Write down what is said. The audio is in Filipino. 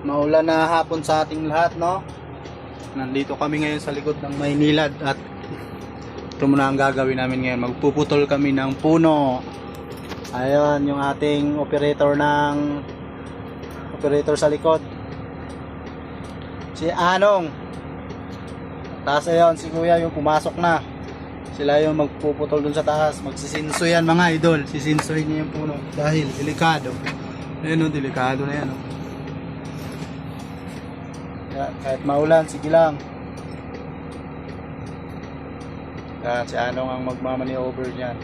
Maulan na hapon sa ating lahat, no? Nandito kami ngayon sa likod ng Maynilad at ito muna ang gagawin namin ngayon. Magpuputol kami ng puno. Ayun, yung ating operator sa likod. Si Anong. Taas ayun, si Kuya yung pumasok na. Sila yung magpuputol dun sa taas. Magsisinso yan mga idol. Sisinsoy niya yung puno. Dahil delikado. Ayun o, delikado na yan o. Yan, kahit maulan, sige lang. Yan, si Anong ang magmamani over dyan.